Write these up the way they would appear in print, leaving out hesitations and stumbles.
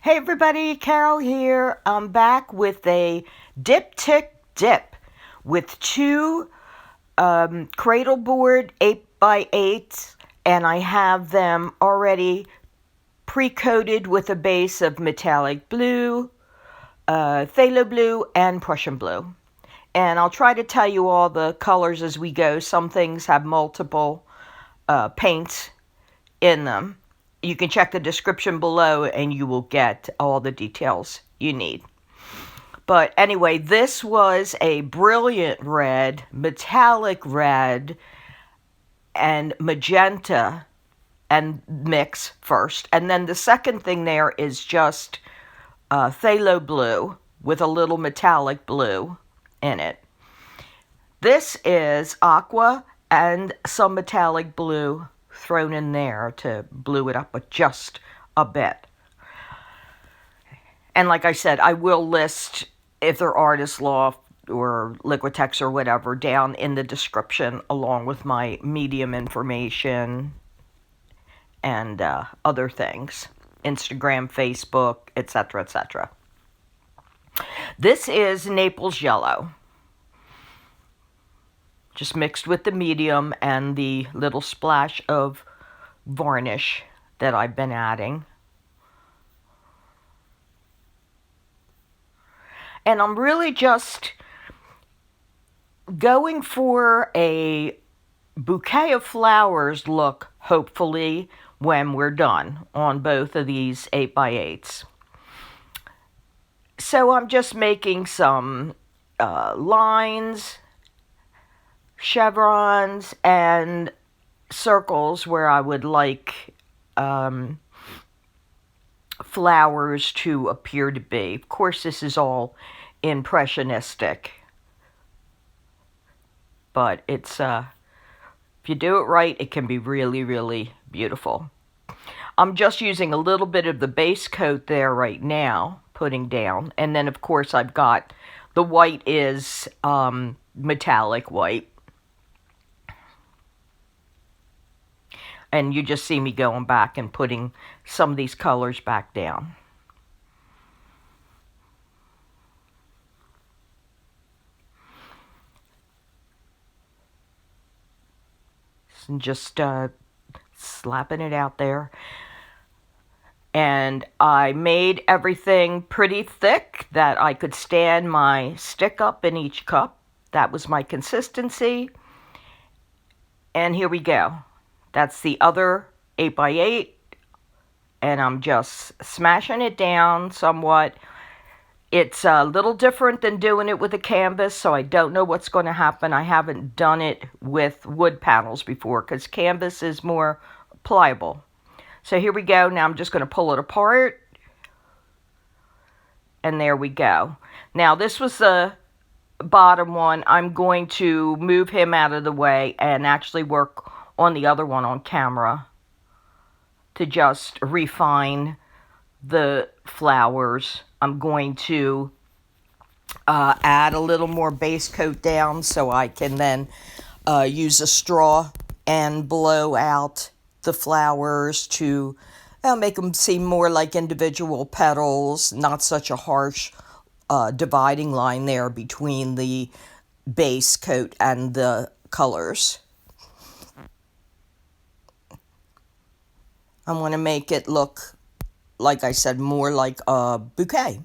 Hey everybody, Carol here. I'm back with a DIPTYCH DIP with two cradle board 8x8s, and I have them already pre-coated with a base of metallic blue, phthalo blue, and Prussian blue. And I'll try to tell you all the colors as we go. Some things have multiple paints in them. You can check the description below and you will get all the details you need. But anyway, this was a brilliant red, metallic red, and magenta and mix first. And then the second thing there is just phthalo blue with a little metallic blue in it. This is aqua and some metallic blue thrown in there to blue it up just a bit. And like I said, I will list if they're Artist Loft or Liquitex or whatever down in the description along with my medium information and other things. Instagram, Facebook, etc., etc. This is Naples yellow. Just mixed with the medium and the little splash of varnish that I've been adding. And I'm really just going for a bouquet of flowers look, hopefully, when we're done on both of these 8x8s. So I'm just making some lines, chevrons, and circles where I would like flowers to appear to be. Of course, this is all impressionistic, but it's if you do it right, it can be really, really beautiful. I'm just using a little bit of the base coat there right now, putting down, and then of course I've got the white is metallic white. And you just see me going back and putting some of these colors back down. And just slapping it out there. And I made everything pretty thick that I could stand my stick up in each cup. That was my consistency. And here we go. That's the other 8x8, and I'm just smashing it down somewhat. It's a little different than doing it with a canvas, so I don't know what's going to happen. I haven't done it with wood panels before because canvas is more pliable. So here we go. Now I'm just going to pull it apart, and there we go. Now this was the bottom one. I'm going to move him out of the way and actually work on the other one on camera to just refine the flowers. I'm going to add a little more base coat down so I can then use a straw and blow out the flowers to make them seem more like individual petals, not such a harsh dividing line there between the base coat and the colors. I want to make it look, like I said, more like a bouquet.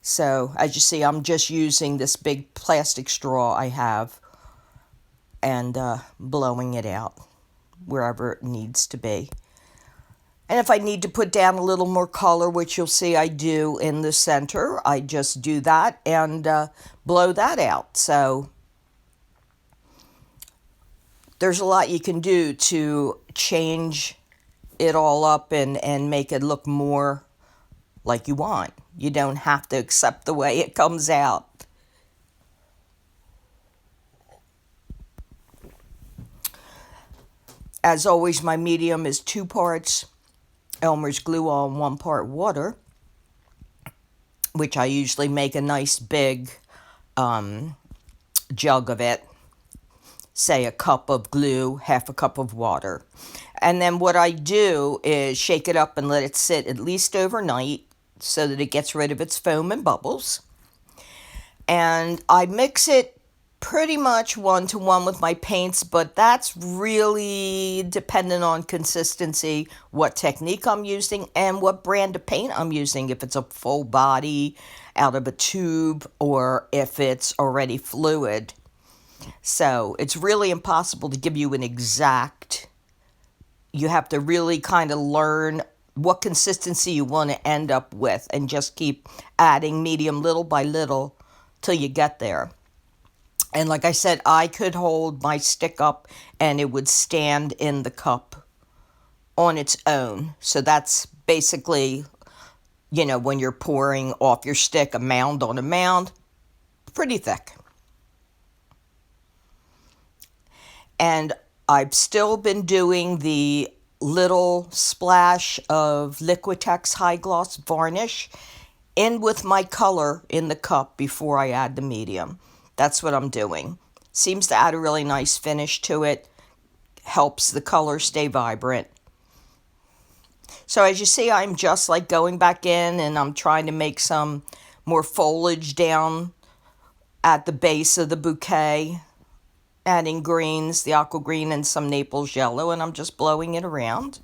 So, as you see, I'm just using this big plastic straw I have and blowing it out wherever it needs to be. And if I need to put down a little more color, which you'll see I do in the center, I just do that and blow that out. So, there's a lot you can do to change it all up and make it look more like you want. You don't have to accept the way it comes out. As always, my medium is 2 parts Elmer's glue all and 1 part water, which I usually make a nice big jug of it. say a cup of glue, half a cup of water. And then what I do is shake it up and let it sit at least overnight so that it gets rid of its foam and bubbles. And I mix it pretty much 1-to-1 with my paints, but that's really dependent on consistency, what technique I'm using, and what brand of paint I'm using, if it's a full body out of a tube or if it's already fluid. So it's really impossible to give you an exact. You have to really kind of learn what consistency you want to end up with and just keep adding medium little by little till you get there. And like I said, I could hold my stick up and it would stand in the cup on its own. So that's basically, when you're pouring off your stick, a mound on a mound, pretty thick. And I've still been doing the little splash of Liquitex High Gloss Varnish in with my color in the cup before I add the medium. That's what I'm doing. Seems to add a really nice finish to it. Helps the color stay vibrant. So as you see, I'm just like going back in and I'm trying to make some more foliage down at the base of the bouquet. Adding greens, the aqua green and some Naples yellow, and I'm just blowing it around.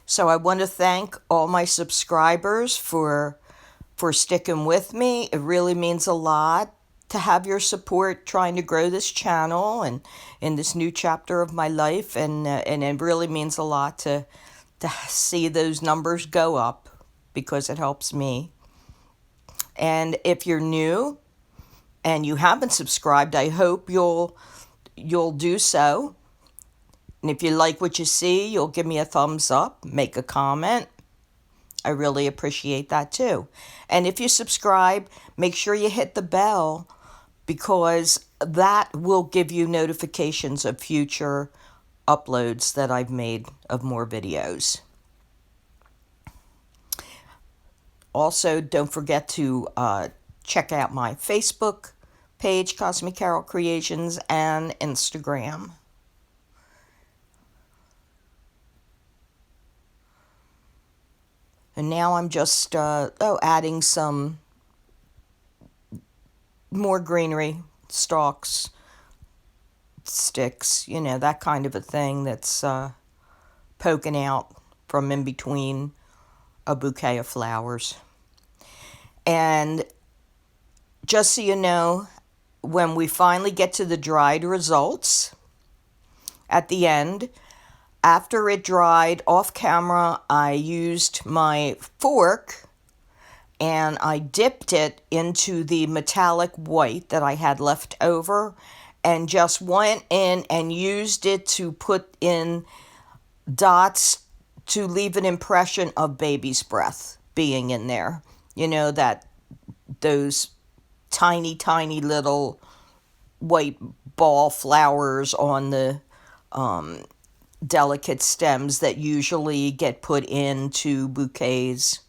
So I want to thank all my subscribers for sticking with me. It really means a lot to have your support trying to grow this channel and in this new chapter of my life, and it really means a lot to see those numbers go up, because it helps me. And if you're new and you haven't subscribed, I hope you'll do so. And if you like what you see, you'll give me a thumbs up, make a comment. I really appreciate that too. And if you subscribe, make sure you hit the bell, because that will give you notifications of future uploads that I've made of more videos. Also, don't forget to check out my Facebook page, Cosmic Carol Creations, and Instagram. And now I'm just adding some more greenery, stalks, sticks, that kind of a thing that's poking out from in between a bouquet of flowers. And just so you know, when we finally get to the dried results at the end, after it dried off camera, I used my fork and I dipped it into the metallic white that I had left over and just went in and used it to put in dots to leave an impression of baby's breath being in there. That those tiny, tiny little white ball flowers on the delicate stems that usually get put into bouquets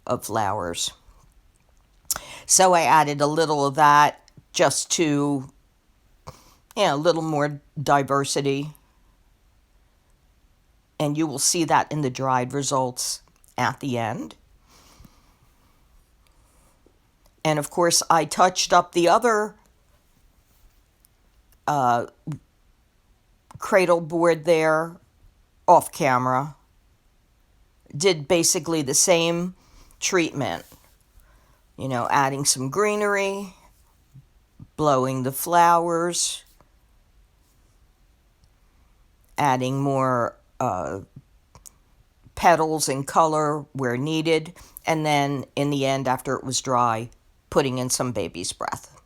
of flowers. So I added a little of that just to, a little more diversity. And you will see that in the dried results at the end. And of course, I touched up the other cradle board there off camera. Did basically the same treatment. Adding some greenery, blowing the flowers, adding more petals and color where needed, and then in the end, after it was dry, putting in some baby's breath.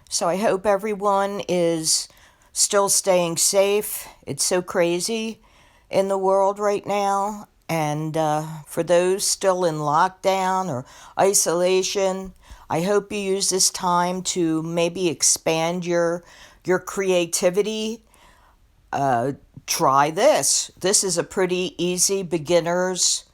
So I hope everyone is still staying safe. It's so crazy in the world right now. And for those still in lockdown or isolation, I hope you use this time to maybe expand your creativity try this. This is a pretty easy beginner's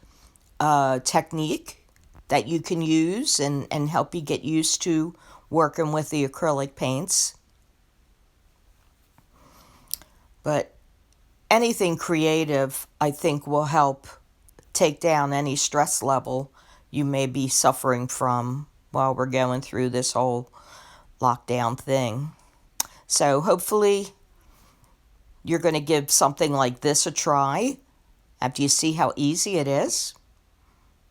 technique that you can use and help you get used to working with the acrylic paints. But anything creative, I think, will help take down any stress level you may be suffering from while we're going through this whole lockdown thing. So hopefully you're going to give something like this a try after you see how easy it is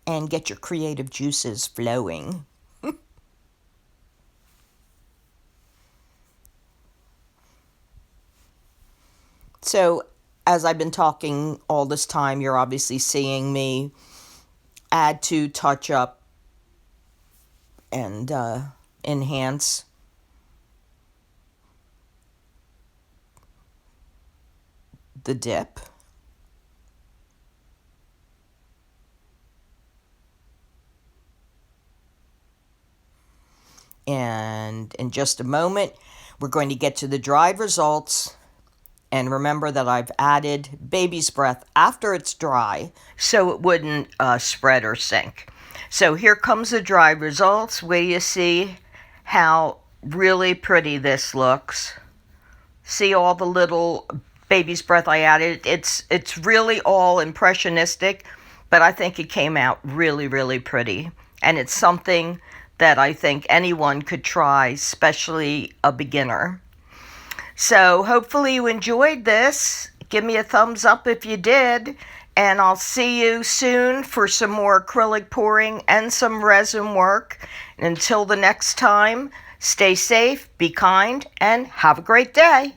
and get your creative juices flowing. So, as I've been talking all this time, you're obviously seeing me add to, touch up, and enhance the dip. And in just a moment, we're going to get to the dried results. And remember that I've added baby's breath after it's dry, so it wouldn't spread or sink. So here comes the dried results, where you see how really pretty this looks. See all the little baby's breath I added? It's really all impressionistic, but I think it came out really, really pretty. And it's something that I think anyone could try, especially a beginner. So hopefully you enjoyed this. Give me a thumbs up if you did. And I'll see you soon for some more acrylic pouring and some resin work. And until the next time, stay safe, be kind, and have a great day.